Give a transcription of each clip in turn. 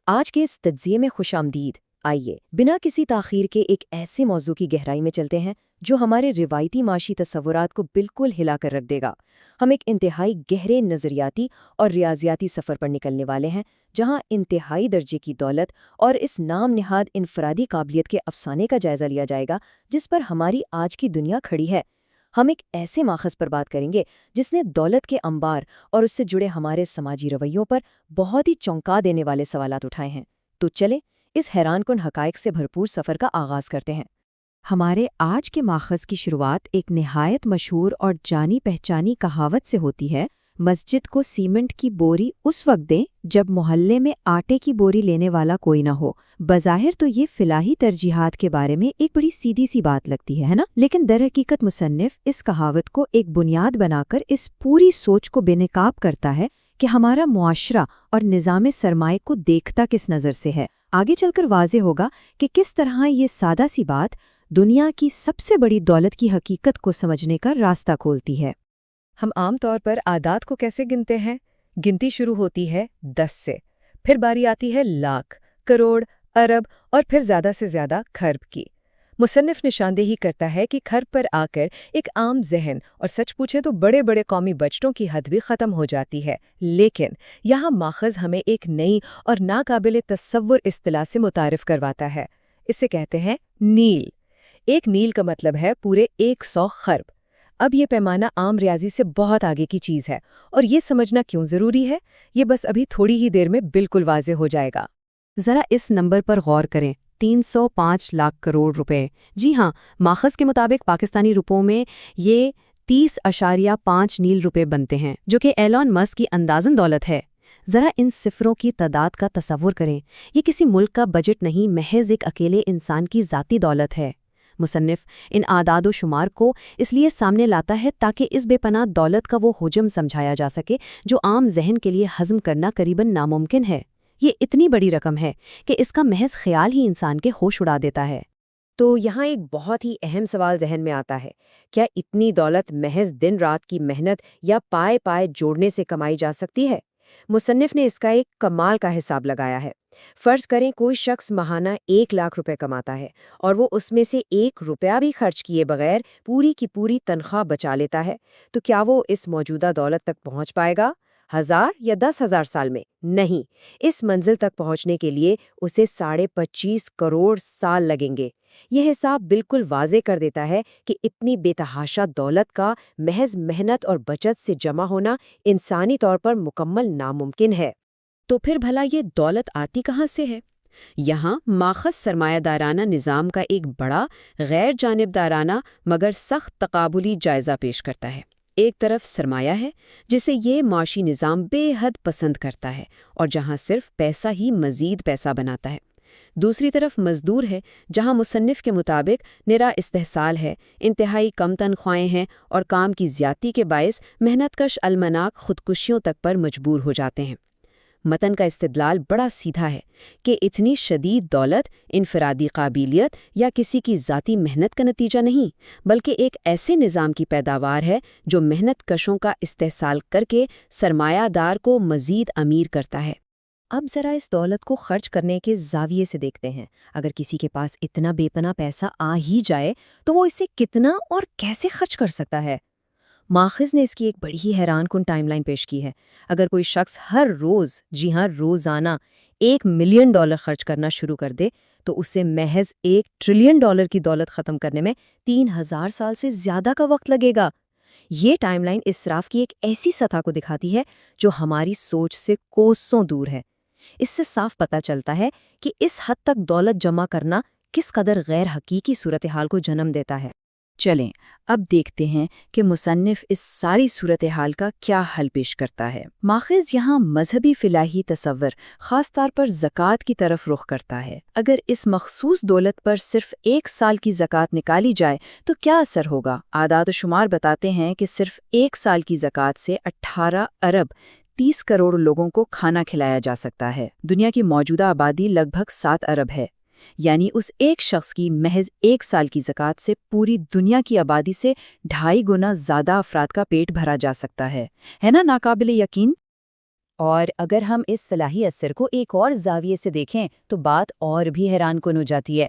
آج کے اس تجزیے میں خوش آمدید۔ آئیے بنا کسی تاخیر کے ایک ایسے موضوع کی گہرائی میں چلتے ہیں جو ہمارے روایتی معاشی تصورات کو بالکل ہلا کر رکھ دے گا۔ ہم ایک انتہائی گہرے نظریاتی اور ریاضیاتی سفر پر نکلنے والے ہیں، جہاں انتہائی درجے کی دولت اور اس نام نہاد انفرادی قابلیت کے افسانے کا جائزہ لیا جائے گا جس پر ہماری آج کی دنیا کھڑی ہے۔ ہم ایک ایسے ماخذ پر بات کریں گے جس نے دولت کے انبار اور اس سے جڑے ہمارے سماجی رویوں پر بہت ہی چونکا دینے والے سوالات اٹھائے ہیں۔ تو چلیں اس حیران کن حقائق سے بھرپور سفر کا آغاز کرتے ہیں۔ ہمارے آج کے ماخذ کی شروعات ایک نہایت مشہور اور جانی پہچانی کہاوت سے ہوتی ہے: مسجد کو سیمنٹ کی بوری اس وقت دیں جب محلے میں آٹے کی بوری لینے والا کوئی نہ ہو۔ بظاہر تو یہ فلاحی ترجیحات کے بارے میں ایک بڑی سیدھی سی بات لگتی ہے نا، لیکن در حقیقت مصنف اس کہاوت کو ایک بنیاد بنا کر اس پوری سوچ کو بے نقاب کرتا ہے کہ ہمارا معاشرہ اور نظام سرمایہ کو دیکھتا کس نظر سے ہے۔ آگے چل کر واضح ہوگا کہ کس طرح یہ سادہ سی بات دنیا کی سب سے بڑی دولت کی حقیقت کو سمجھنے کا راستہ کھولتی ہے۔ ہم عام طور پر اعداد کو کیسے گنتے ہیں؟ گنتی شروع ہوتی ہے 10 سے، پھر باری آتی ہے لاکھ، کروڑ، ارب اور پھر زیادہ سے زیادہ کھرب کی۔ مصنف نشاندہی کرتا ہے کہ کھرب پر آ کر ایک عام ذہن اور سچ پوچھیں تو بڑے بڑے قومی بجٹوں کی حد بھی ختم ہو جاتی ہے، لیکن یہاں ماخذ ہمیں ایک نئی اور ناقابل تصور اصطلاح سے متعارف کرواتا ہے۔ اسے کہتے ہیں نیل۔ ایک نیل کا مطلب ہے پورے 100 خرب۔ اب یہ پیمانہ عام ریاضی سے بہت آگے کی چیز ہے، اور یہ سمجھنا کیوں ضروری ہے، یہ بس ابھی تھوڑی ہی دیر میں بالکل واضح ہو جائے گا۔ ذرا اس نمبر پر غور کریں، 305 لاکھ کروڑ روپے۔ جی ہاں، ماخذ کے مطابق پاکستانی روپوں میں یہ 30.5 نیل روپے بنتے ہیں، جو کہ ایلون مسک کی اندازن دولت ہے۔ ذرا ان صفروں کی تعداد کا تصور کریں، یہ کسی ملک کا بجٹ نہیں، محض ایک اکیلے انسان کی ذاتی دولت ہے۔ مصنف ان اعداد و شمار کو اس لیے سامنے لاتا ہے تاکہ اس بے پناہ دولت کا وہ حجم سمجھایا جا سکے جو عام ذہن کے لیے ہضم کرنا قریباً ناممکن ہے۔ یہ اتنی بڑی رقم ہے کہ اس کا محض خیال ہی انسان کے ہوش اڑا دیتا ہے۔ تو یہاں ایک بہت ہی اہم سوال ذہن میں آتا ہے، کیا اتنی دولت محض دن رات کی محنت یا پائے پائے جوڑنے سے کمائی جا سکتی ہے؟ مصنف نے اس کا ایک کمال کا حساب لگایا ہے۔ فرض کریں کوئی شخص ماہانہ 1 لاکھ روپے کماتا ہے اور وہ اس میں سے 1 روپیہ بھی خرچ کیے بغیر پوری کی پوری تنخواہ بچا لیتا ہے، تو کیا وہ اس موجودہ دولت تک پہنچ پائے گا؟ 1000 یا 10,000 سال میں؟ نہیں، اس منزل تک پہنچنے کے لیے اسے 25.5 کروڑ سال لگیں گے۔ یہ حساب بالکل واضح کر دیتا ہے کہ اتنی بے تحاشا دولت کا محض محنت اور بچت سے جمع ہونا انسانی طور پر مکمل ناممکن ہے۔ تو پھر بھلا یہ دولت آتی کہاں سے ہے؟ یہاں ماخذ سرمایہ دارانہ نظام کا ایک بڑا غیر جانبدارانہ مگر سخت تقابلی جائزہ پیش کرتا ہے۔ ایک طرف سرمایہ ہے جسے یہ معاشی نظام بے حد پسند کرتا ہے اور جہاں صرف پیسہ ہی مزید پیسہ بناتا ہے۔ دوسری طرف مزدور ہے، جہاں مصنف کے مطابق نرا استحصال ہے، انتہائی کم تنخواہیں ہیں اور کام کی زیادتی کے باعث محنت کش المناک خودکشیوں تک پر مجبور ہو جاتے ہیں۔ متن کا استدلال بڑا سیدھا ہے کہ اتنی شدید دولت انفرادی قابلیت یا کسی کی ذاتی محنت کا نتیجہ نہیں، بلکہ ایک ایسے نظام کی پیداوار ہے جو محنت کشوں کا استحصال کر کے سرمایہ دار کو مزید امیر کرتا ہے۔ اب ذرا اس دولت کو خرچ کرنے کے زاویے سے دیکھتے ہیں۔ اگر کسی کے پاس اتنا بے پناہ پیسہ آ ہی جائے تو وہ اسے کتنا اور کیسے خرچ کر سکتا ہے؟ ماخذ نے اس کی ایک بڑی ہی حیران کن ٹائم لائن پیش کی ہے۔ اگر کوئی شخص ہر روز، جی ہاں روزانہ، $1 ملین خرچ کرنا شروع کر دے تو اسے محض $1 ٹریلین کی دولت ختم کرنے میں 3000 سال سے زیادہ کا وقت لگے گا۔ یہ ٹائم لائن اسراف کی ایک ایسی سطح کو دکھاتی ہے جو ہماری سوچ سے کوسوں دور ہے۔ اس سے صاف پتہ چلتا ہے کہ اس حد تک دولت جمع کرنا کس قدر غیر حقیقی صورتحال کو جنم دیتا ہے۔ چلیں اب دیکھتے ہیں کہ مصنف اس ساری صورتحال کا کیا حل پیش کرتا ہے۔ ماخذ یہاں مذہبی فلاحی تصور، خاص طور پر زکوٰۃ کی طرف رخ کرتا ہے۔ اگر اس مخصوص دولت پر صرف 1 سال کی زکوٰۃ نکالی جائے تو کیا اثر ہوگا؟ اعداد و شمار بتاتے ہیں کہ صرف 1 سال کی زکوٰۃ سے 18 ارب 30 کروڑ لوگوں کو کھانا کھلایا جا سکتا ہے۔ دنیا کی موجودہ آبادی لگ بھگ 7 ارب ہے، یعنی اس ایک شخص کی محض 1 سال کی زکوٰۃ سے پوری دنیا کی آبادی سے 2.5 گنا زیادہ افراد کا پیٹ بھرا جا سکتا ہے نا ناقابل یقین؟ اور اگر ہم اس فلاحی اثر کو ایک اور زاویے سے دیکھیں تو بات اور بھی حیران کن ہو جاتی ہے۔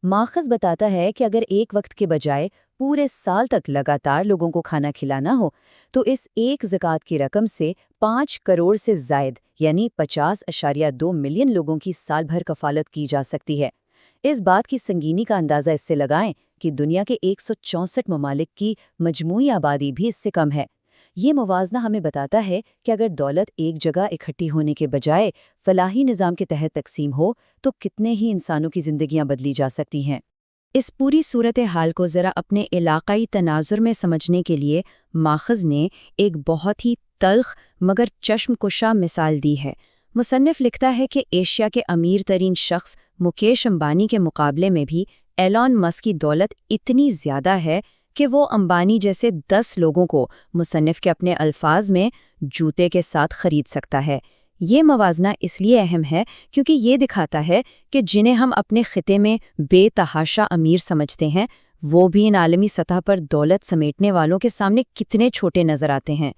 ماخذ بتاتا ہے کہ اگر ایک وقت کے بجائے پورے سال تک لگاتار لوگوں کو کھانا کھلانا ہو تو اس ایک زکوٰۃ کی رقم سے 5 کروڑ سے زائد یعنی 50.2 ملین لوگوں کی سال بھر کفالت کی جا سکتی ہے۔ اس بات کی سنگینی کا اندازہ اس سے لگائیں کہ دنیا کے 164 ممالک کی مجموعی آبادی بھی اس سے کم ہے۔ یہ موازنہ ہمیں بتاتا ہے کہ اگر دولت ایک جگہ اکٹھی ہونے کے بجائے فلاحی نظام کے تحت تقسیم ہو تو کتنے ہی انسانوں کی زندگیاں بدلی جا سکتی ہیں۔ اس پوری صورتحال کو ذرا اپنے علاقائی تناظر میں سمجھنے کے لیے ماخذ نے ایک بہت ہی تلخ مگر چشم کشا مثال دی ہے۔ مصنف لکھتا ہے کہ ایشیا کے امیر ترین شخص مکیش امبانی کے مقابلے میں بھی ایلان مسک کی دولت اتنی زیادہ ہے کہ وہ امبانی جیسے 10 لوگوں کو مصنف کے اپنے الفاظ میں جوتے کے ساتھ خرید سکتا ہے۔ یہ موازنہ اس لیے اہم ہے کیونکہ یہ دکھاتا ہے کہ جنہیں ہم اپنے خطے میں بے تحاشا امیر سمجھتے ہیں وہ بھی ان عالمی سطح پر دولت سمیٹنے والوں کے سامنے کتنے چھوٹے نظر آتے ہیں۔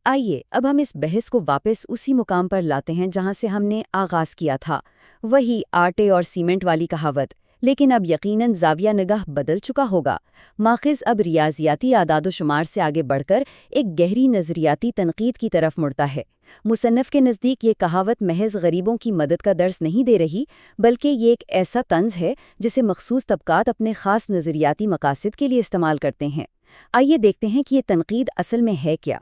آئیے اب ہم اس بحث کو واپس اسی مقام پر لاتے ہیں جہاں سے ہم نے آغاز کیا تھا، وہی آٹے اور سیمنٹ والی کہاوت، لیکن اب یقیناً زاویہ نگاہ بدل چکا ہوگا۔ ماخذ اب ریاضیاتی اعداد و شمار سے آگے بڑھ کر ایک گہری نظریاتی تنقید کی طرف مڑتا ہے۔ مصنف کے نزدیک یہ کہاوت محض غریبوں کی مدد کا درس نہیں دے رہی، بلکہ یہ ایک ایسا طنز ہے جسے مخصوص طبقات اپنے خاص نظریاتی مقاصد کے لیے استعمال کرتے ہیں۔ آئیے دیکھتے ہیں کہ یہ تنقید اصل میں ہے کیا۔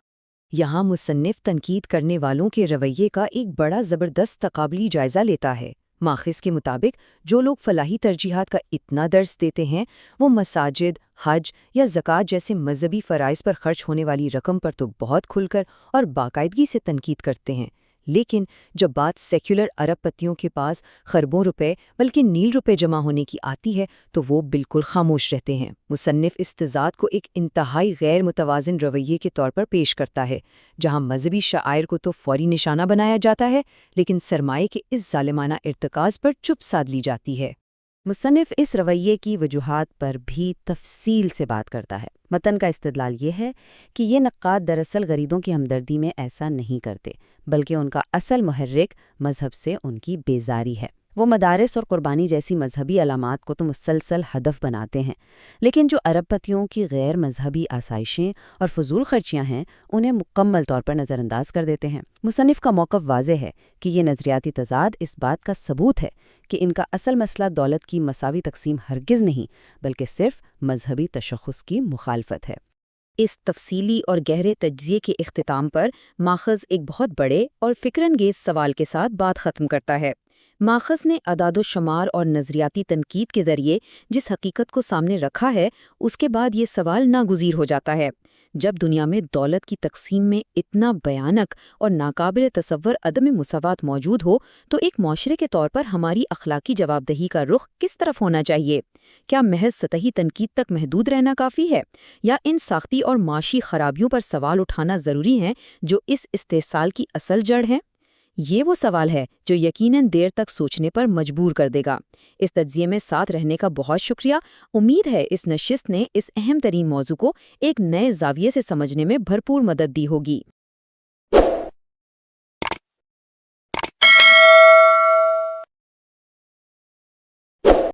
یہاں مصنف تنقید کرنے والوں کے رویے کا ایک بڑا زبردست تقابلی جائزہ لیتا ہے۔ ماخذ کے مطابق جو لوگ فلاحی ترجیحات کا اتنا درس دیتے ہیں وہ مساجد، حج یا زکوٰۃ جیسے مذہبی فرائض پر خرچ ہونے والی رقم پر تو بہت کھل کر اور باقاعدگی سے تنقید کرتے ہیں، لیکن جب بات سیکولر ارب پتیوں کے پاس خربوں روپے بلکہ نیل روپے جمع ہونے کی آتی ہے تو وہ بالکل خاموش رہتے ہیں۔ مصنف اس تضاد کو ایک انتہائی غیر متوازن رویے کے طور پر پیش کرتا ہے، جہاں مذہبی شعائر کو تو فوری نشانہ بنایا جاتا ہے لیکن سرمایہ کے اس ظالمانہ ارتکاز پر چپ سادھ لی جاتی ہے۔ مصنف اس رویے کی وجوہات پر بھی تفصیل سے بات کرتا ہے۔ متن کا استدلال یہ ہے کہ یہ نقاد دراصل غریبوں کی ہمدردی میں ایسا نہیں کرتے، بلکہ ان کا اصل محرک مذہب سے ان کی بیزاری ہے۔ وہ مدارس اور قربانی جیسی مذہبی علامات کو تو مسلسل ہدف بناتے ہیں، لیکن جو ارب پتیوں کی غیر مذہبی آسائشیں اور فضول خرچیاں ہیں انہیں مکمل طور پر نظر انداز کر دیتے ہیں۔ مصنف کا موقف واضح ہے کہ یہ نظریاتی تضاد اس بات کا ثبوت ہے کہ ان کا اصل مسئلہ دولت کی مساوی تقسیم ہرگز نہیں بلکہ صرف مذہبی تشخص کی مخالفت ہے۔ اس تفصیلی اور گہرے تجزیے کے اختتام پر ماخذ ایک بہت بڑے اور فکرانگیز سوال کے ساتھ بات ختم کرتا ہے۔ ماخذ نے اعداد و شمار اور نظریاتی تنقید کے ذریعے جس حقیقت کو سامنے رکھا ہے اس کے بعد یہ سوال ناگزیر ہو جاتا ہے۔ جب دنیا میں دولت کی تقسیم میں اتنا بھیانک اور ناقابل تصور عدم مساوات موجود ہو تو ایک معاشرے کے طور پر ہماری اخلاقی جواب دہی کا رخ کس طرف ہونا چاہیے؟ کیا محض سطحی تنقید تک محدود رہنا کافی ہے یا ان ساختی اور معاشی خرابیوں پر سوال اٹھانا ضروری ہے جو اس استحصال کی اصل جڑ ہے؟ یہ وہ سوال ہے جو یقیناً دیر تک سوچنے پر مجبور کر دے گا۔ اس تجزیے میں ساتھ رہنے کا بہت شکریہ۔ امید ہے اس نشست نے اس اہم ترین موضوع کو ایک نئے زاویے سے سمجھنے میں بھرپور مدد دی ہوگی۔